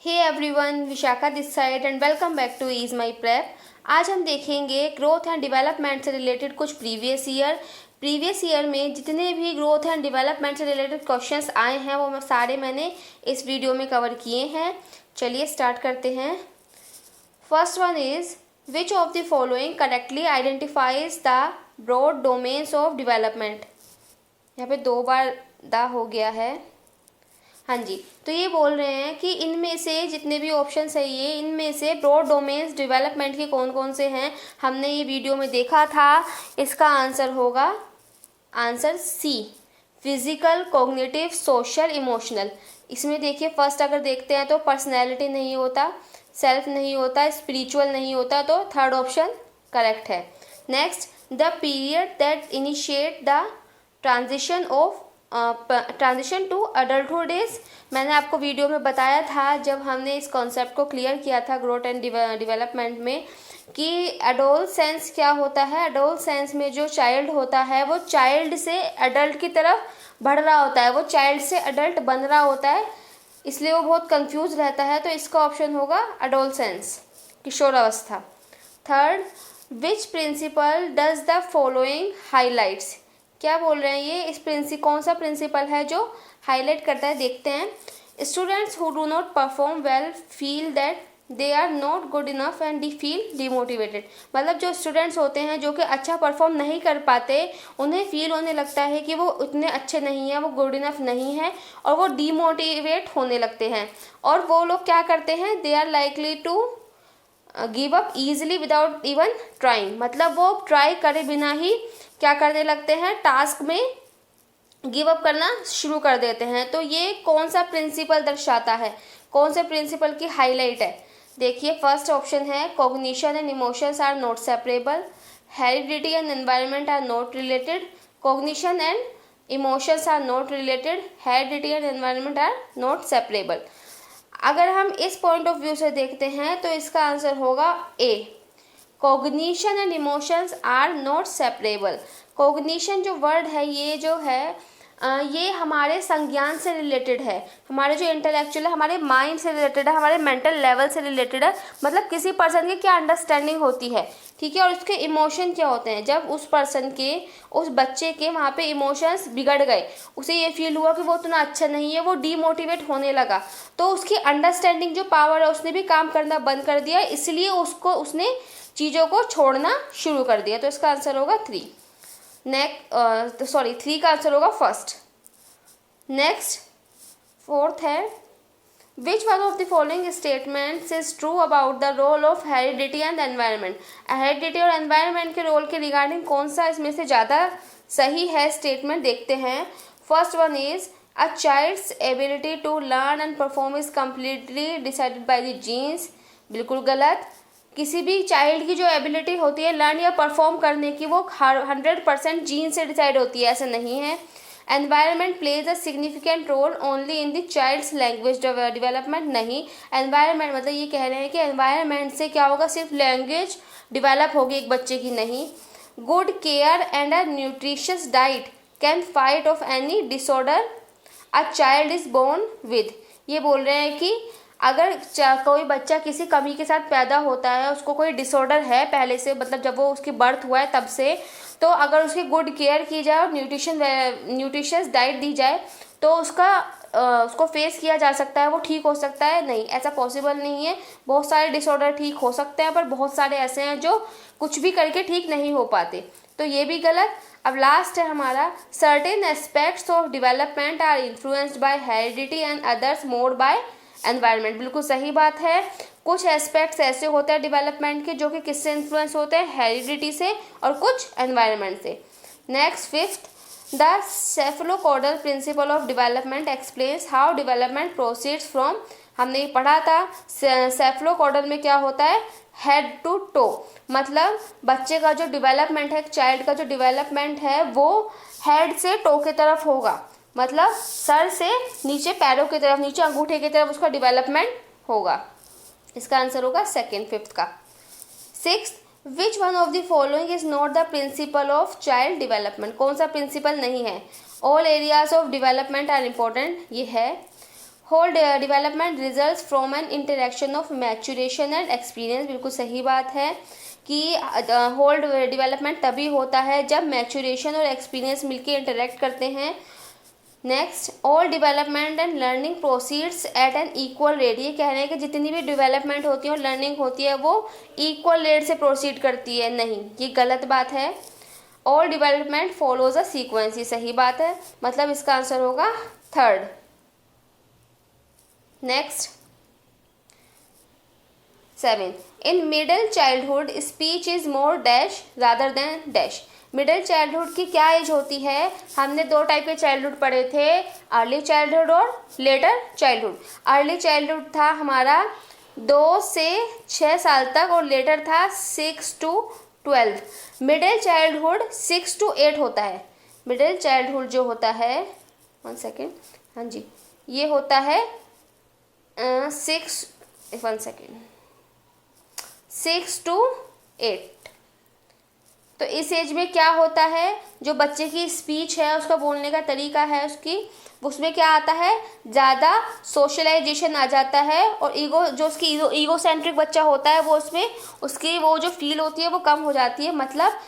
Hey everyone, Vishakha this side and welcome back to Ease My Prep. आज हम देखेंगे growth and development से related कुछ प्रीवियस ईयर में जितने भी ग्रोथ एंड डेवलपमेंट से रिलेटेड क्वेश्चंस आए हैं वो सारे मैंने इस वीडियो में कवर किए हैं। चलिए स्टार्ट करते हैं। First one is which of the following correctly identifies the broad domains of development. यहाँ पे 2 बार दा हो गया है। हाँ जी, तो ये बोल रहे हैं कि इनमें से जितने भी ऑप्शन है ये इनमें से ब्रॉड डोमेन्स डेवलपमेंट के कौन कौन से हैं, हमने ये वीडियो में देखा था। इसका आंसर होगा answer C, physical, cognitive, social, emotional. इसमें देखिए फर्स्ट अगर देखते हैं तो पर्सनैलिटी नहीं होता, सेल्फ नहीं होता, स्पिरिचुअल नहीं होता, तो थर्ड ऑप्शन करेक्ट है। Next, the period that initiate the transition to adulthood is, मैंने आपको वीडियो में बताया था जब हमने इस कॉन्सेप्ट को क्लियर किया था ग्रोथ एंड डेवलपमेंट में कि एडोलसेंस क्या होता है। एडोलसेंस में जो चाइल्ड होता है वो चाइल्ड से एडल्ट की तरफ बढ़ रहा होता है, वो चाइल्ड से एडल्ट बन रहा होता है, इसलिए वो बहुत कंफ्यूज रहता है। तो इसका ऑप्शन होगा एडोलसेंस, किशोरावस्था। Third, which principle does the following highlights, क्या बोल रहे हैं ये, इस कौन सा प्रिंसिपल है जो हाईलाइट करता है, देखते हैं। Students who do not perform well feel that they are not good enough and they feel demotivated. मतलब जो स्टूडेंट्स होते हैं जो कि अच्छा परफॉर्म नहीं कर पाते, उन्हें फील होने लगता है कि वो उतने अच्छे नहीं हैं, वो गुड इनफ नहीं है, और वो डीमोटिवेट होने लगते हैं। और वो लोग क्या करते हैं, they are likely to give up easily without even trying, मतलब वो ट्राई करे बिना ही क्या करने लगते हैं, टास्क में गिव अप करना शुरू कर देते हैं। तो ये कौन सा प्रिंसिपल दर्शाता है, कौन से प्रिंसिपल की हाईलाइट है, देखिए। फर्स्ट ऑप्शन है cognition and emotions are not separable, heredity and environment are not related, cognition and emotions are not related, heredity and environment are not separable. अगर हम इस पॉइंट ऑफ व्यू से देखते हैं तो इसका आंसर होगा A, cognition and emotions are not separable. Cognition जो वर्ड है ये जो है ये हमारे संज्ञान से रिलेटेड है, हमारे जो इंटेलेक्चुअल है, हमारे माइंड से रिलेटेड है, हमारे मेंटल लेवल से रिलेटेड है, मतलब किसी पर्सन की क्या अंडरस्टैंडिंग होती है, ठीक है। और उसके इमोशन क्या होते हैं, जब उस पर्सन के, उस बच्चे के वहाँ पे इमोशंस बिगड़ गए, उसे ये फील हुआ कि वो उतना अच्छा नहीं है, वो डीमोटिवेट होने लगा, तो उसकी अंडरस्टैंडिंग जो पावर है उसने भी काम करना बंद कर दिया, इसलिए उसने चीज़ों को छोड़ना शुरू कर दिया। तो इसका आंसर होगा 3। नेक्स्ट 3 का आंसर होगा फर्स्ट। नेक्स्ट फोर्थ है which one of the following statements is true about the role of heredity and environment. Heredity और एनवायरनमेंट के रोल के रिगार्डिंग कौन सा इसमें से ज़्यादा सही है स्टेटमेंट, देखते हैं। First one is a child's ability to learn and perform is completely decided by the genes, बिल्कुल गलत। किसी भी चाइल्ड की जो एबिलिटी होती है लर्न या परफॉर्म करने की वो 100% जीन से डिसाइड होती है, ऐसा नहीं है। Environment plays a significant role only in the child's language development, नहीं। एनवायरनमेंट मतलब ये कह रहे हैं कि एनवायरनमेंट से क्या होगा, सिर्फ लैंग्वेज डेवलप होगी एक बच्चे की, नहीं। Good care and a nutritious diet can fight off any disorder a child is born with, ये बोल रहे हैं कि अगर कोई बच्चा किसी कमी के साथ पैदा होता है, उसको कोई डिसऑर्डर है पहले से, मतलब जब वो उसकी बर्थ हुआ है तब से, तो अगर उसकी गुड केयर की जाए और न्यूट्रिशियस डाइट दी जाए तो उसको फेस किया जा सकता है, वो ठीक हो सकता है। नहीं, ऐसा पॉसिबल नहीं है। बहुत सारे डिसऑर्डर ठीक हो सकते हैं पर बहुत सारे ऐसे हैं जो कुछ भी करके ठीक नहीं हो पाते, तो ये भी गलत। अब लास्ट है हमारा certain aspects of development are influenced by heredity and others more by environment, बिल्कुल सही बात है। कुछ एस्पेक्ट्स ऐसे होते हैं डेवलपमेंट के जो कि किससे इन्फ्लुएंस होते हैं, हेरिडिटी से, और कुछ एनवायरनमेंट से। Next fifth, the cephalocaudal principle of development explains how development proceeds from, हमने ये पढ़ा था। सेफलोकॉर्डल में क्या होता है, हेड टू टो, मतलब बच्चे का जो डेवलपमेंट है, चाइल्ड का जो डेवलपमेंट है वो हेड से टो की तरफ होगा, मतलब सर से नीचे पैरों की तरफ, नीचे अंगूठे की तरफ उसका डेवलपमेंट होगा। इसका आंसर होगा सेकेंड, फिफ्थ का। Sixth, which one of the following is not the principle of child development, कौन सा प्रिंसिपल नहीं है। All areas of development are important, ये है। Whole development results from an interaction of maturation and experience, बिल्कुल सही बात है कि होल डेवलपमेंट तभी होता है जब मैच्योरेशन और एक्सपीरियंस मिलके इंटरेक्ट करते हैं। Next, all development and learning proceeds at an equal rate, ये कह रहे हैं कि जितनी भी डेवलपमेंट होती है और लर्निंग होती है वो इक्वल रेट से प्रोसीड करती है, नहीं, ये गलत बात है। All development follows a sequence, ये सही बात है, मतलब इसका आंसर होगा third. Next 7, in middle childhood speech is more dash rather than dash, middle childhood की क्या एज होती है? हमने दो टाइप के चाइल्डहुड पढ़े थे, अर्ली चाइल्डहुड और लेटर चाइल्डहुड। अर्ली चाइल्डहुड था हमारा 2 से 6 साल तक और लेटर था 6 to 12। मिडिल चाइल्डहुड 6 to 8 होता है। मिडिल चाइल्डहुड जो होता है, 1 सेकेंड, हाँ जी, ये होता है 6 to 8। तो इस एज में क्या होता है, जो बच्चे की स्पीच है, उसका बोलने का तरीका है, उसमें क्या आता है, ज़्यादा सोशलाइजेशन आ जाता है और उसकी ईगो सेंट्रिक बच्चा होता है, वो उसमें उसकी वो जो फील होती है वो कम हो जाती है। मतलब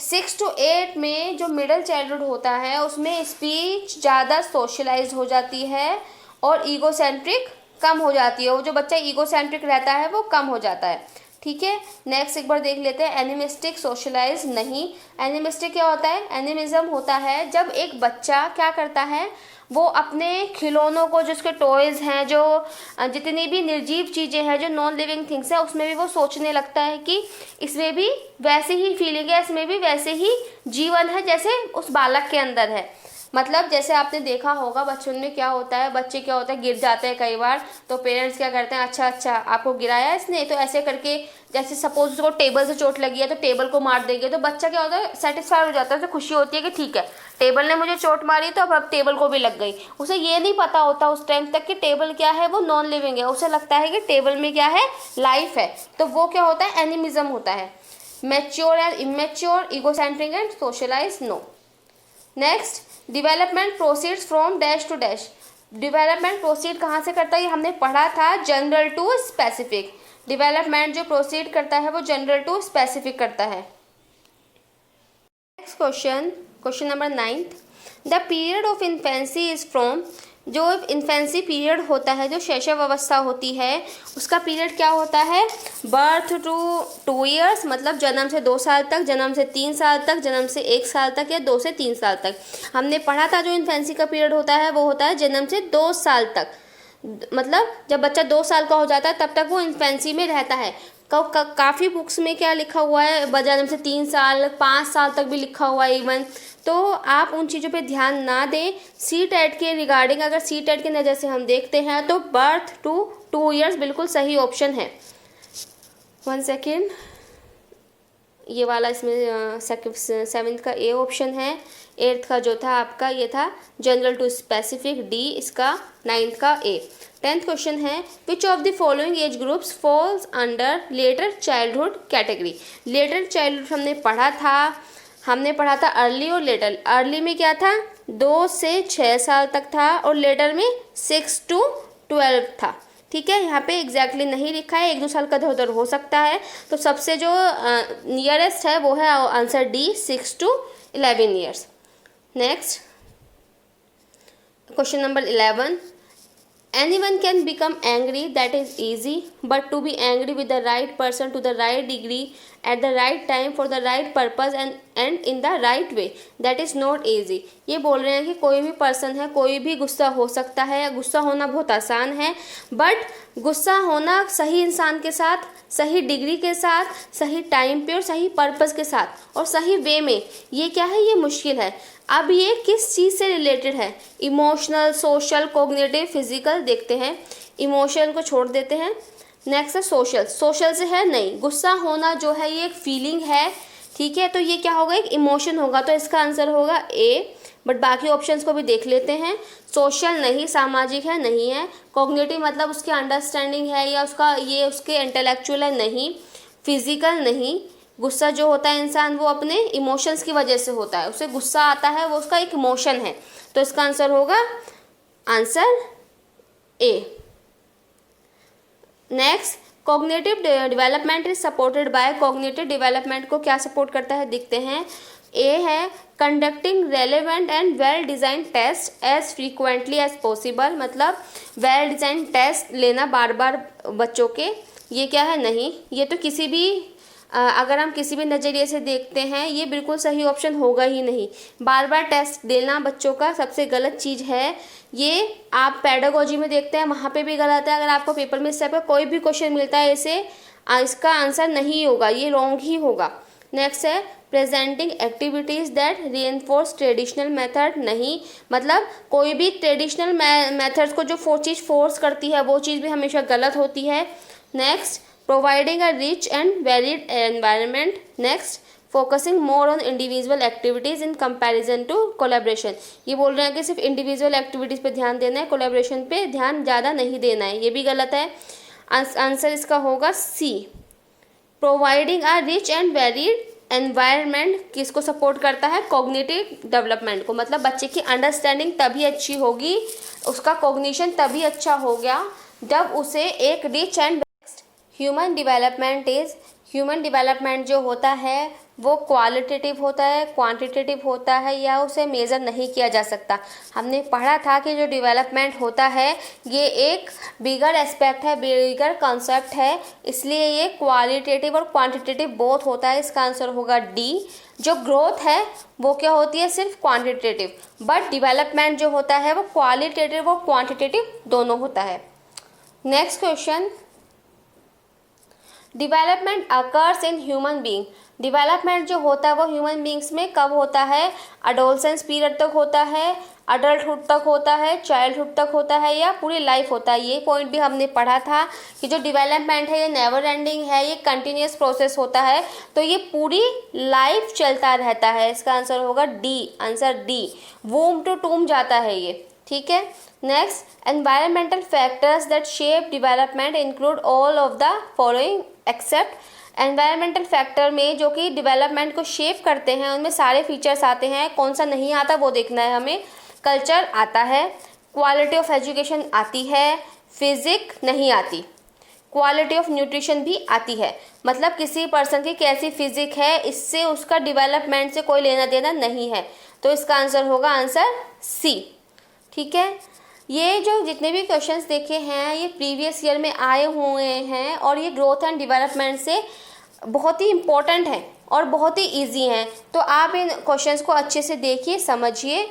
6 to 8 में जो मिडिल चाइल्डहुड होता है उसमें स्पीच ज़्यादा सोशलाइज हो जाती है और ईगो सेंट्रिक कम हो जाती है, वो जो बच्चा ईगो सेंट्रिक रहता है वो कम हो जाता है। ठीक है, नेक्स्ट एक बार देख लेते हैं, एनिमिस्टिक सोशलाइज नहीं। एनिमिस्टिक क्या होता है? एनिमिज्म होता है जब एक बच्चा क्या करता है, वो अपने खिलौनों को, जिसके टॉयज़ हैं, जो जितनी भी निर्जीव चीज़ें हैं, जो नॉन लिविंग थिंग्स हैं, उसमें भी वो सोचने लगता है कि इसमें भी वैसे ही फीलिंग है, इसमें भी वैसे ही जीवन है जैसे उस बालक के अंदर है। मतलब जैसे आपने देखा होगा बच्चों में क्या होता है, बच्चे क्या होता है, गिर जाते हैं कई बार, तो पेरेंट्स क्या करते हैं, अच्छा आपको गिराया इसने, तो ऐसे करके, जैसे सपोज उसको टेबल से चोट लगी है तो टेबल को मार देंगे, तो बच्चा क्या होता है, सेटिस्फाई हो जाता है, उसे खुशी होती है कि ठीक है टेबल ने मुझे चोट मारी तो अब टेबल को भी लग गई। उसे ये नहीं पता होता उस टाइम तक कि टेबल क्या है, वो नॉन लिविंग है, उसे लगता है कि टेबल में क्या है, लाइफ है। तो वो क्या होता है, एनिमिज्म होता है। Mature and immature, egocentric and socialize, no. Next, development proceeds from dash to dash, development proceed कहाँ से करता है, ये हमने पढ़ा था, जनरल टू स्पेसिफिक। डेवलपमेंट जो प्रोसीड करता है वो जनरल टू स्पेसिफिक करता है। Next question number 9, the period of infancy is from, जो इन्फेंसी पीरियड होता है, जो शैशव अवस्था होती है, उसका पीरियड क्या होता है, बर्थ टू 2 years, मतलब जन्म से 2 साल तक, जन्म से 3 साल तक, जन्म से 1 साल तक, या 2 से 3 साल तक। हमने पढ़ा था जो इन्फेंसी का पीरियड होता है वो होता है जन्म से 2 साल तक, मतलब जब बच्चा 2 साल का हो जाता है तब तक वो इन्फेंसी में रहता है। काफ़ी बुक्स में क्या लिखा हुआ है, जन्म से 3 साल, 5 साल तक भी लिखा हुआ है इवन, तो आप उन चीज़ों पे ध्यान ना दें। CTET के रिगार्डिंग अगर CTET की नज़र से हम देखते हैं तो बर्थ टू 2 years बिल्कुल सही ऑप्शन है। 1 सेकेंड, ये वाला इसमें 7th का A ऑप्शन है, 8th का जो था आपका ये था जनरल टू स्पेसिफिक, D इसका 9th का A। 10th क्वेश्चन है, विच of the following age groups falls under letter childhood category. Letter childhood हमने पढ़ा था अर्ली और लेटर। अर्ली में क्या था, 2 से 6 साल तक था और लेटर में 6 to 12 था। ठीक है, यहाँ पे एग्जैक्टली नहीं लिखा है, 1-2 साल का इधर उधर हो सकता है, तो सबसे जो नियरेस्ट है वो है answer D, 6 to 11 years। Next question number 11, anyone can become angry, that is easy, but to be angry with the right person to the right degree at the right time for the right purpose and in the right way, that is not easy। ये बोल रहे हैं कि कोई भी person है, कोई भी गुस्सा हो सकता है, गुस्सा होना बहुत आसान है, बट गुस्सा होना सही इंसान के साथ, सही डिग्री के साथ, सही टाइम पे और सही पर्पस के साथ और सही वे में, ये क्या है, ये मुश्किल है। अब ये किस चीज़ से रिलेटेड है, इमोशनल, सोशल, कोग्निटिव, फिजिकल, देखते हैं। इमोशनल को छोड़ देते हैं। नेक्स्ट है सोशल से है नहीं, गुस्सा होना जो है ये एक फीलिंग है, ठीक है, तो ये क्या होगा, एक इमोशन होगा, तो इसका आंसर होगा A। बट बाकी ऑप्शंस को भी देख लेते हैं। सोशल नहीं, सामाजिक है, नहीं है। कॉग्निटिव मतलब उसकी अंडरस्टैंडिंग है या उसके इंटेलेक्चुअल है, नहीं। फिजिकल नहीं, गुस्सा जो होता है इंसान वो अपने इमोशंस की वजह से होता है, उसे गुस्सा आता है, वो उसका एक इमोशन है, तो इसका आंसर होगा answer A. Next, cognitive development is supported by, cognitive development को क्या सपोर्ट करता है देखते हैं। ए है conducting relevant and well design test as frequently as possible, मतलब वेल डिज़ाइन टेस्ट लेना बार बार बच्चों के, ये क्या है नहीं, ये तो किसी भी अगर हम किसी भी नज़रिए से देखते हैं ये बिल्कुल सही ऑप्शन होगा ही नहीं। बार बार टेस्ट देना बच्चों का सबसे गलत चीज़ है। ये आप पेडागोजी में देखते हैं वहाँ पे भी गलत है। अगर आपको पेपर में इस टाइप का कोई भी क्वेश्चन मिलता है ऐसे, इसका आंसर नहीं होगा, ये रॉन्ग ही होगा। नेक्स्ट है presenting activities that reinforce traditional method, नहीं, मतलब कोई भी ट्रेडिशनल मेथड्स को जो चीज़ फोर्स करती है वो चीज़ भी हमेशा गलत होती है। Next, providing a rich and varied environment. Next, focusing more on individual activities in comparison to collaboration, ये बोल रहे हैं कि सिर्फ इंडिविजुअल एक्टिविटीज़ पे ध्यान देना है, कोलैबोरेशन पे ध्यान ज़्यादा नहीं देना है, ये भी गलत है। आंसर इसका होगा C. Providing a rich and varied environment किसको सपोर्ट करता है, कॉग्निटिव डेवलपमेंट को, मतलब बच्चे की अंडरस्टैंडिंग तभी अच्छी होगी, उसका कॉग्निशन तभी अच्छा हो गया जब उसे एक rich and human development is, human development जो होता है वो क्वालिटेटिव होता है, क्वांटिटेटिव होता है, या उसे मेज़र नहीं किया जा सकता। हमने पढ़ा था कि जो डेवलपमेंट होता है ये एक बिगर एस्पेक्ट है, बिगर कॉन्सेप्ट है, इसलिए ये क्वालिटेटिव और क्वांटिटेटिव बोथ होता है। इसका आंसर होगा डी। जो ग्रोथ है वो क्या होती है, सिर्फ क्वांटिटेटिव, बट डेवलपमेंट जो होता है वो क्वालिटेटिव और क्वांटिटेटिव दोनों होता है। Next question, development occurs in human being, development जो होता है वो ह्यूमन बीइंग्स में कब होता है, अडोलसेंस पीरियड तक होता है, अडल्टहुड तक होता है, चाइल्डहुड तक होता है, या पूरी लाइफ होता है। ये पॉइंट भी हमने पढ़ा था कि जो डेवलपमेंट है ये नेवर एंडिंग है, ये कंटिन्यूस प्रोसेस होता है, तो ये पूरी लाइफ चलता रहता है। इसका आंसर होगा डी, आंसर डी, वूम टू टूम जाता है ये, ठीक है। Next, environmental factors that shape development include all of the following except. Environmental factor में जो कि डेवलपमेंट को शेप करते हैं उनमें सारे फीचर्स आते हैं, कौन सा नहीं आता वो देखना है हमें। कल्चर आता है, क्वालिटी ऑफ एजुकेशन आती है, फिजिक नहीं आती, क्वालिटी ऑफ न्यूट्रिशन भी आती है, मतलब किसी पर्सन की कैसी फिजिक है इससे उसका डेवलपमेंट से कोई लेना देना नहीं है, तो इसका आंसर होगा आंसर सी, ठीक है। ये जो जितने भी क्वेश्चंस देखे हैं ये प्रीवियस ईयर में आए हुए हैं और ये ग्रोथ एंड डेवलपमेंट से बहुत ही इम्पोर्टेंट हैं और बहुत ही इजी हैं, तो आप इन क्वेश्चंस को अच्छे से देखिए, समझिए।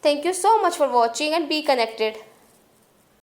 Thank you so much for watching and be connected.